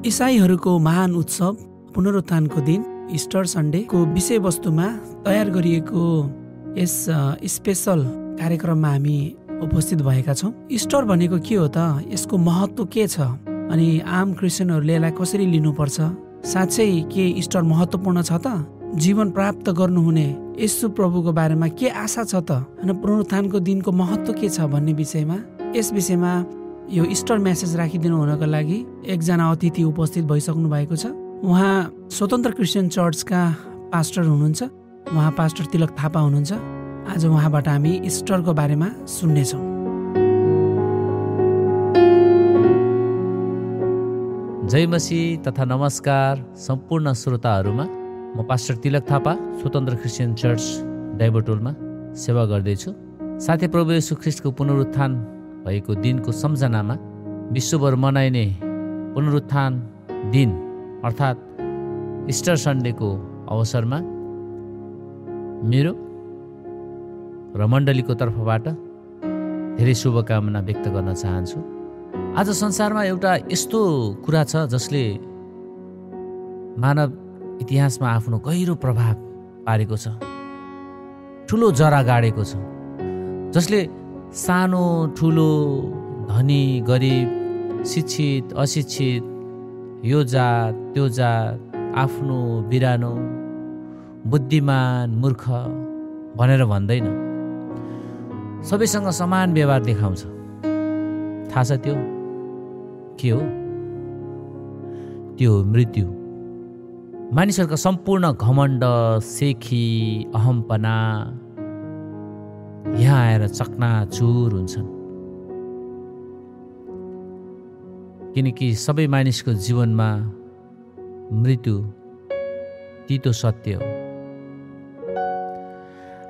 इसाईहरूको महान उत्सव पुनरुत्थानको दिन इस्टर सन्डेको विषयवस्तुमा तयार गरिएको यस स्पेशल कार्यक्रममा हामी उपस्थित भएका छौँ। इस्टर भनेको के हो त? यसको महत्त्व के छ? अनि आम क्रिस्चियनहरूले यसलाई कसरी लिनुपर्छ? साँच्चै के इस्टर महत्त्वपूर्ण छ त? जीवन प्राप्त गर्नुहुने येशू प्रभुको बारेमा के आशा छ त? अनि पुनरुत्थानको दिनको महत्त्व के छ भन्ने विषयमा यस विषयमा यो इस्टर मेसेज राखिदिनु हुनको लागि एकजना अतिथि उपस्थित भइसक्नु भएको छ। उहाँ स्वतन्त्र क्रिस्चियन चर्चका पास्टर हुनुहुन्छ। उहाँ पास्टर तिलक थापा हुनुहुन्छ। आज उहाँबाट हामी इस्टरको बारेमा सुन्नेछौँ। जय मसीह तथा नमस्कार सम्पूर्ण श्रोताहरूमा। म पास्टर तिलक थापा स्वतन्त्र क्रिस्चियन चर्च डाइबोटोलमा सेवा गर्दैछु। साथै प्रभु येशू ख्रीष्टको पुनरुत्थान भएको दिनको सम्झनामा विश्वभर मनाइने पुनरुत्थान दिन अर्थात् इस्टर सन्डेको अवसरमा मेरो र मण्डलीको तर्फबाट धेरै शुभकामना व्यक्त गर्न चाहन्छु। आज संसारमा एउटा यस्तो कुरा छ जसले मानव इतिहासमा आफ्नो गहिरो प्रभाव पारेको छ, ठुलो जरा गाडेको छ, जसले सानो ठुलो, धनी गरिब, शिक्षित अशिक्षित, यो जात त्यो जात, आफ्नो बिरानो, बुद्धिमान मूर्ख भनेर भन्दैन, सबैसँग समान व्यवहार देखाउँछ। थाहा छ त्यो के हो? त्यो हो मृत्यु। मानिसहरूका सम्पूर्ण घमण्ड, सेखी, अहम्पना यहाँ आएर चकनाचुर हुन्छन्। किनकि सबै मानिसको जीवनमा मृत्यु तितो सत्य हो।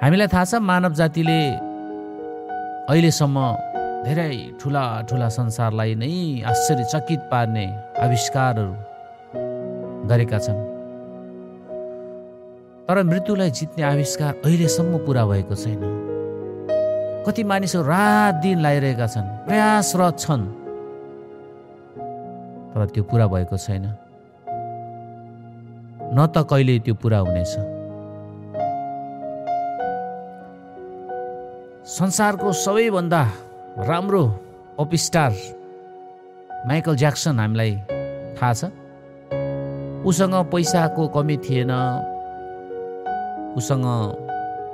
हामीलाई थाहा छ मानव जातिले अहिलेसम्म धेरै ठुला ठुला संसारलाई नै आश्चर्यचकित पार्ने आविष्कारहरू गरेका छन्, तर मृत्युलाई जित्ने आविष्कार अहिलेसम्म पुरा भएको छैन। कति मानिसहरू रात दिन लागिरहेका छन्, प्रयासरत छन्, तर त्यो पुरा भएको छैन, न त कहिले त्यो पुरा हुनेछ। संसारको सबैभन्दा राम्रो पप स्टार माइकल ज्याक्सन हामीलाई थाहा छ। उसँग पैसाको कमी थिएन, उसँग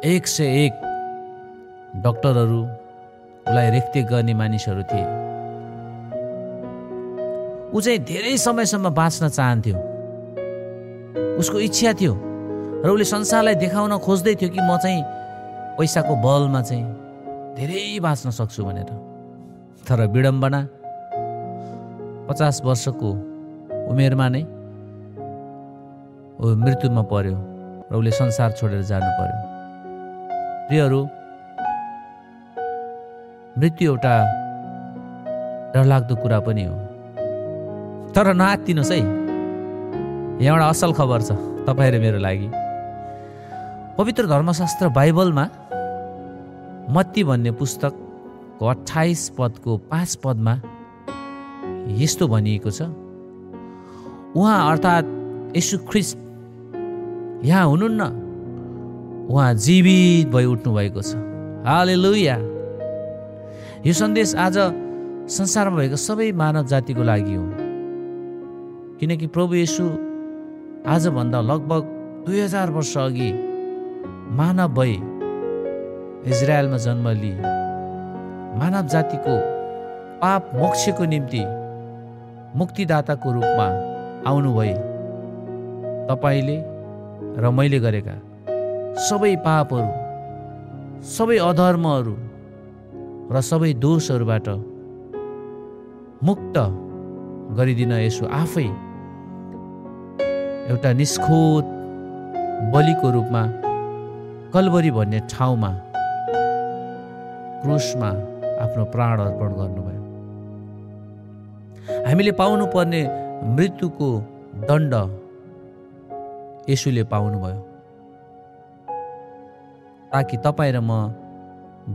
101 डक्टरहरू, उसलाई रेखदेख गर्ने मानिसहरू थिए। ऊ चाहिँ धेरै समयसम्म बाँच्न चाहन्थ्यो, उसको इच्छा थियो र उसले संसारलाई देखाउन खोज्दै थियो कि म चाहिँ पैसाको बलमा चाहिँ धेरै बाँच्न सक्छु भनेर। तर विडम्बना 50 वर्षको उमेरमा नै ऊ मृत्युमा पर्यो र उसले संसार छोडेर जानु पर्यो। प्रियहरू, मृत्यु एउटा डरलाग्दो कुरा पनि हो, तर नआत्तिनुहोस् है। यहाँ एउटा असल खबर छ तपाईँ र मेरो लागि। पवित्र धर्मशास्त्र बाइबलमा मत्ती भन्ने पुस्तकको 28 पदको 5 पदमा यस्तो भनिएको छ, उहाँ अर्थात् येशू ख्रीष्ट यहाँ हुनुहुन्न, उहाँ जीवित भई उठ्नु भएको छ। हालेलुया। यो सन्देश आज संसारमा भएको सबै मानव जातिको लागि हो, किनकि प्रभु येशू आजभन्दा लगभग 2000 वर्ष अघि मानव भई इजरायलमा जन्म लिए, मानव जातिको पाप मोक्षको निम्ति मुक्तिदाताको रूपमा आउनुभए। तपाईँले र मैले गरेका सबै पापहरू, सबै अधर्महरू र सबै दोषहरूबाट मुक्त गरिदिन येशू आफै एउटा निष्खोट बलिको रूपमा कल्वरी भन्ने ठाउँमा क्रुसमा आफ्नो प्राण अर्पण गर्नुभयो। हामीले पाउनुपर्ने मृत्युको दण्ड येशूले पाउनुभयो, ताकि तपाईँ र म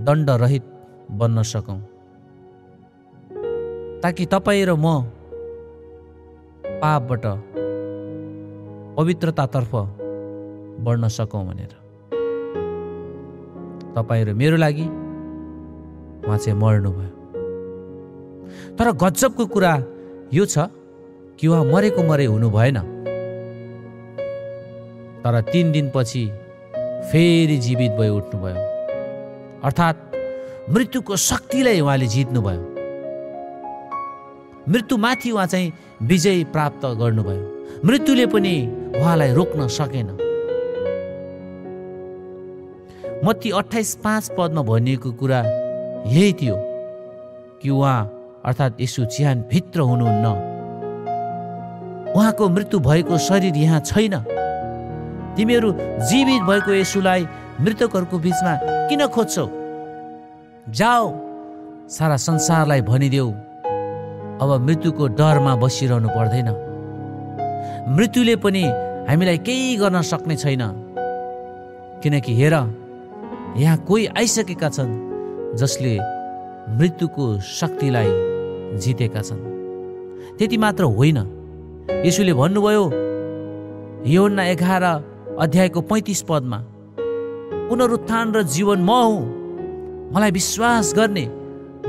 दण्डरहित बन्न सकौँ, ताकि तपाईँ र म पापबाट पवित्रतातर्फ बढ्न सकौँ भनेर। तपाईँ र मेरो लागि उहाँ चाहिँ मर्नुभयो। तर गजबको कुरा यो छ कि उहाँ मरेको मरे हुनु भएन, तर 3 दिनपछि फेरि जीवित भयो उठ्नुभयो। अर्थात् मृत्युको शक्तिलाई उहाँले जित्नुभयो। मृत्युमाथि उहाँ चाहिँ विजय प्राप्त गर्नुभयो। मृत्युले पनि उहाँलाई रोक्न सकेन। मत्ती 28:5 पदमा भनिएको कुरा यही थियो कि उहाँ अर्थात् यीशु चिहान भित्र हुनुहुन्न। उहाँको मृत्यु भएको शरीर यहाँ छैन। तिमीहरू जीवित भएको येशूलाई मृतकहरूको बीचमा किन खोज्छौ? जाओ, सारा संसारलाई भनिदेऊ अब मृत्युको डरमा बसिरहनु पर्दैन। मृत्युले पनि हामीलाई केही गर्न सक्ने छैन, किनकि हेर यहाँ कोही आइसकेका छन् जसले मृत्युको शक्तिलाई जितेका छन्। त्यति मात्र होइन, येशूले भन्नुभयो यूहन्ना 11:35 पदमा, पुनरुत्थान र जीवन म हुँ, मलाई विश्वास गर्ने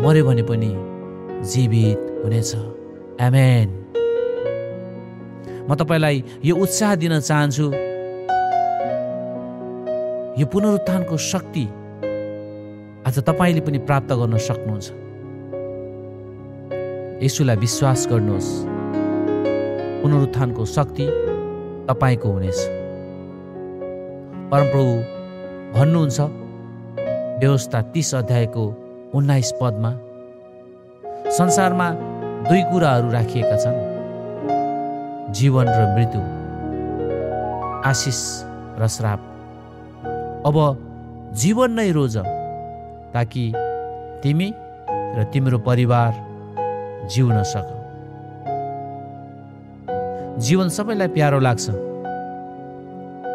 मर्यो भने पनि जीवित हुनेछ। आमेन। म तपाईलाई यो उत्साह दिन चाहन्छु, यो पुनरुत्थानको शक्ति आज तपाईले पनि प्राप्त गर्न सक्नुहुन्छ। येशूलाई विश्वास गर्नुहोस्, पुनरुत्थानको शक्ति तपाईको हुनेछ। परमप्रभु भन्नुहुन्छ व्यवस्था 30:19 पदमा, संसारमा 2 कुराहरू राखिएका छन्, जीवन र मृत्यु, आशिष र श्राप। अब जीवन नै रोज, ताकि तिमी र तिम्रो परिवार जिउन सक। जीवन सबैलाई प्यारो लाग्छ।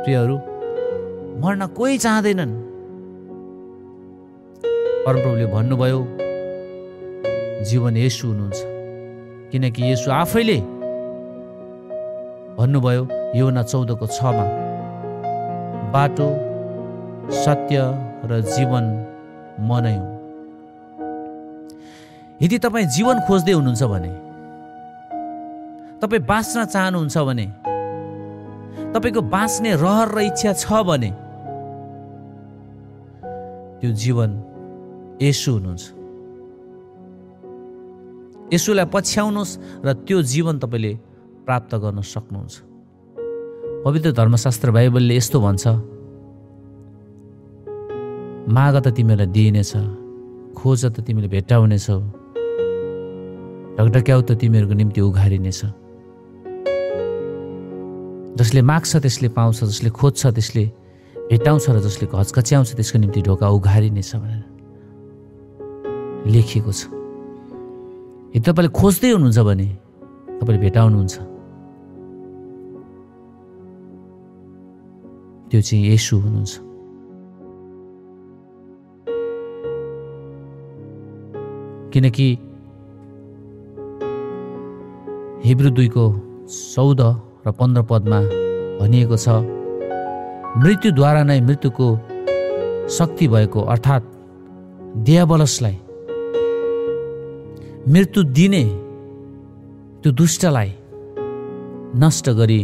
प्रियहरू, मर्न कोही चाहँदैनन्। परमप्रभुले भन्नुभयो जीवन येशू हुनुहुन्छ, किनकि येशू आफैले भन्नुभयो यूहन्ना 14:6मा, बाटो, सत्य र जीवन म नै हुँ। यदि तपाईँ जीवन खोज्दै हुनुहुन्छ भने, तपाईँ बाँच्न चाहनुहुन्छ भने, तपाईँको बाँच्ने रहर र इच्छा छ भने, त्यो जीवन येशू हुनुहुन्छ। येशूलाई पछ्याउनुहोस् र त्यो जीवन तपाईँले प्राप्त गर्न सक्नुहुन्छ। पवित्र धर्मशास्त्र बाइबलले यस्तो भन्छ, माग त तिमीलाई दिइनेछ, खोज त तिमीले भेट्टाउनेछौ, ढकढक्याउ त तिमीहरूको निम्ति उघारिनेछ। जसले माग्छ त्यसले पाउँछ, जसले खोज्छ त्यसले भेट्टाउँछ र जसले घचघच्याउँछ त्यसको निम्ति ढोका उघारिनेछ भनेर लेखिएको छ। यदि तपाईँले खोज्दै हुनुहुन्छ भने तपाईँले भेटाउनुहुन्छ। त्यो चाहिँ येशू हुनुहुन्छ। किनकि हिब्रू 2:14 र 15 पदमा भनिएको छ, मृत्युद्वारा नै मृत्युको शक्ति भएको अर्थात् दियाबलसलाई, मृत्यु दिने त्यो दुष्टलाई नष्ट गरी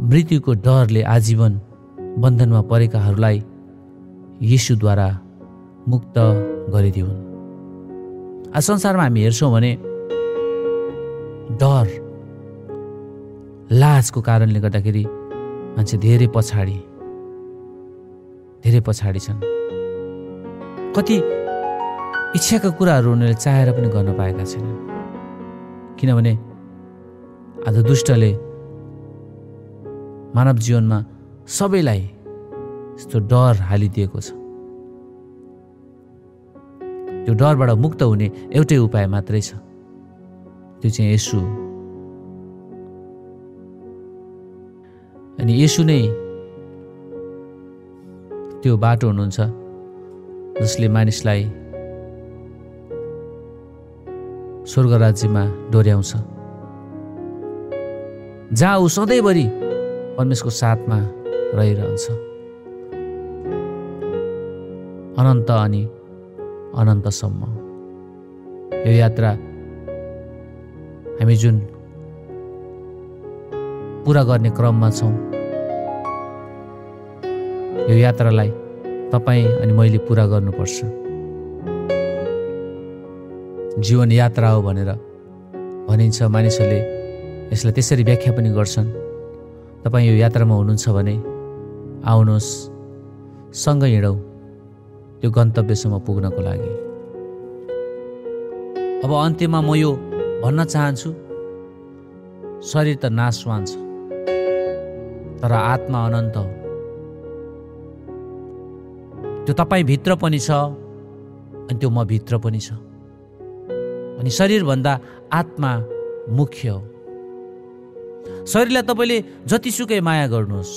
मृत्युको डरले आजीवन बन्धनमा परेकाहरूलाई येशूद्वारा मुक्त गरिदिउन्। आज संसारमा हामी हेर्छौँ भने डर, लाजको कारणले गर्दाखेरि मान्छे धेरै पछाडि छन्। कति इच्छाका कुराहरू उनीहरूले चाहेर पनि गर्न पाएका छैनन्, किनभने आज दुष्टले मानव जीवनमा सबैलाई यस्तो डर हालिदिएको छ। त्यो डरबाट मुक्त हुने एउटै उपाय मात्रै छ, त्यो चाहिँ येशू। अनि येशू नै त्यो बाटो हुनुहुन्छ जसले मानिसलाई स्वर्ग राज्यमा डोर्याउँछ। जहाँ ऊ सधैँभरि परमेश्वरको साथमा रहिरहन्छ, अनन्त अनि अनन्तसम्म। यो यात्रा हामी जुन पुरा गर्ने क्रममा छौँ, यो यात्रालाई तपाईँ अनि मैले पुरा गर्नुपर्छ। जीवन यात्रा हो भनेर भनिन्छ, मानिसहरूले यसलाई त्यसरी व्याख्या पनि गर्छन्। तपाईँ यो यात्रामा हुनुहुन्छ भने आउनुहोस्, सँगै हिँडौँ त्यो गन्तव्यसम्म पुग्नको लागि। अब अन्त्यमा म यो भन्न चाहन्छु, शरीर त नाशवान छ तर आत्मा अनन्त हो। त्यो तपाईँ भित्र पनि छ अनि त्यो म भित्र पनि छ। अनि शरीरभन्दा आत्मा मुख्य हो। शरीरलाई तपाईँले जतिसुकै माया गर्नुहोस्,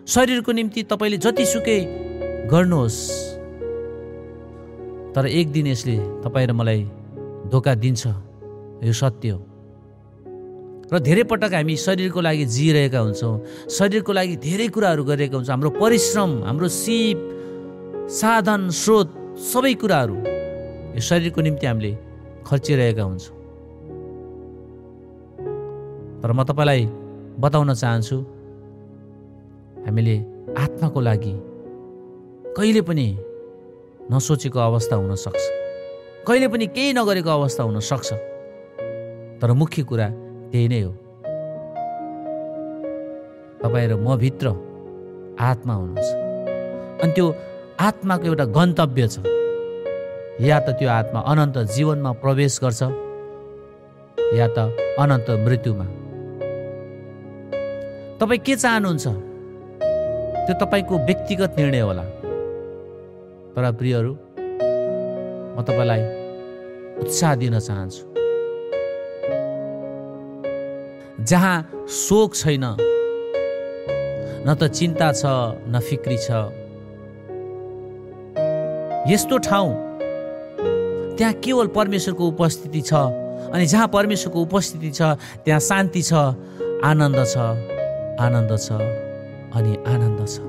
शरीरको निम्ति तपाईँले जतिसुकै गर्नुहोस्, तर एक दिन यसले तपाईँ र मलाई धोका दिन्छ, यो सत्य हो। र धेरै पटक हामी शरीरको लागि जिइरहेका हुन्छौँ, शरीरको लागि धेरै कुराहरू गरिरहेका हुन्छौँ। हाम्रो परिश्रम, हाम्रो सिप, साधन, स्रोत, सबै कुराहरू यो शरीरको निम्ति हामीले खर्चिरहेका हुन्छौँ। तर म तपाईँलाई बताउन चाहन्छु, हामीले आत्माको लागि कहिले पनि नसोचेको अवस्था हुन सक्छ, कहिले पनि केही नगरेको अवस्था हुन सक्छ, तर मुख्य कुरा त्यही नै हो। तपाईँ र म भित्र आत्मा हुनुहुन्छ अनि त्यो आत्माको एउटा गन्तव्य छ। या त त्यो आत्मा अनन्त जीवनमा प्रवेश गर्छ या त अनन्त मृत्युमा। तपाईँ के चाहनुहुन्छ त्यो तपाईँको व्यक्तिगत निर्णय होला। तर प्रियहरू, म तपाईँलाई उत्साह दिन चाहन्छु, जहाँ शोक छैन, न त चिन्ता छ, न फिक्री छ, यस्तो ठाउँ त्यहाँ केवल परमेश्वरको उपस्थिति छ। अनि जहाँ परमेश्वरको उपस्थिति छ त्यहाँ शान्ति छ, आनन्द छ, आनन्द छ अनि आनन्द छ।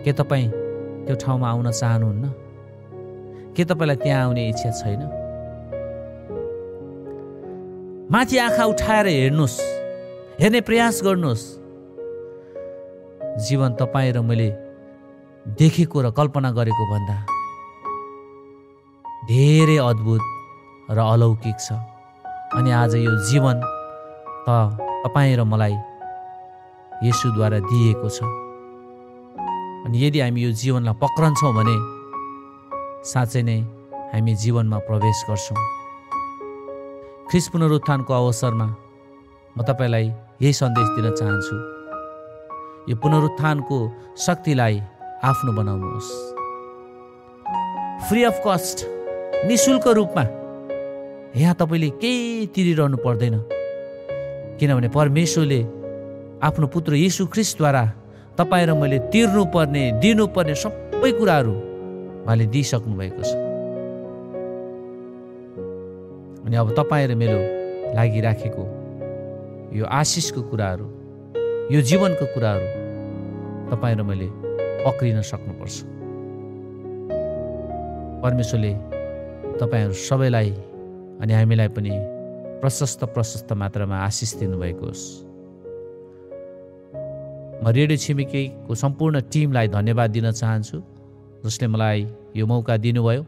के तपाईँ त्यो ठाउँमा आउन चाहनुहुन्न? के तपाईँलाई त्यहाँ आउने इच्छा छैन? माथि आँखा उठाएर हेर्नुहोस्, हेर्ने प्रयास गर्नुहोस्। जीवन तपाईँ र मैले देखेको र कल्पना गरेको भन्दा धेरै अद्भुत र अलौकिक छ। अनि आज यो जीवन त तपाईँ र मलाई येशूद्वारा दिएको छ। अनि यदि हामी यो जीवनलाई पक्रन्छौँ भने साँच्चै नै हामी जीवनमा प्रवेश गर्छौँ। ख्रीष्ट पुनरुत्थानको अवसरमा म तपाईँलाई यही सन्देश दिन चाहन्छु, यो पुनरुत्थानको शक्तिलाई आफ्नो बनाउनुहोस्। फ्री अफ कस्ट, निःशुल्क रूपमा यहाँ तपाईँले केही तिरिरहनु पर्दैन, किनभने परमेश्वरले आफ्नो पुत्र येशू ख्रीष्टद्वारा तपाईँ र मैले तिर्नुपर्ने, दिनुपर्ने सबै कुराहरू उहाँले दिइसक्नु भएको छ। अनि अब तपाईँ र मेरो लागिराखेको यो आशिषको कुराहरू, यो जीवनको कुराहरू तपाईँ र मैले पक्रिन सक्नुपर्छ। परमेश्वरले तपाईँहरू सबैलाई अनि हामीलाई पनि प्रशस्त मात्रामा आशिष दिनुभएको होस्। म रेडियो छिमेकीको सम्पूर्ण टिमलाई धन्यवाद दिन चाहन्छु, जसले मलाई यो मौका दिनुभयो,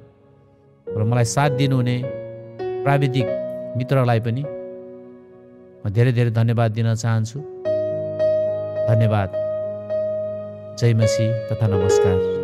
र मलाई साथ दिनुहुने प्राविधिक मित्रलाई पनि म धेरै धेरै धन्यवाद दिन चाहन्छु। धन्यवाद। जय मसीह तथा नमस्कार।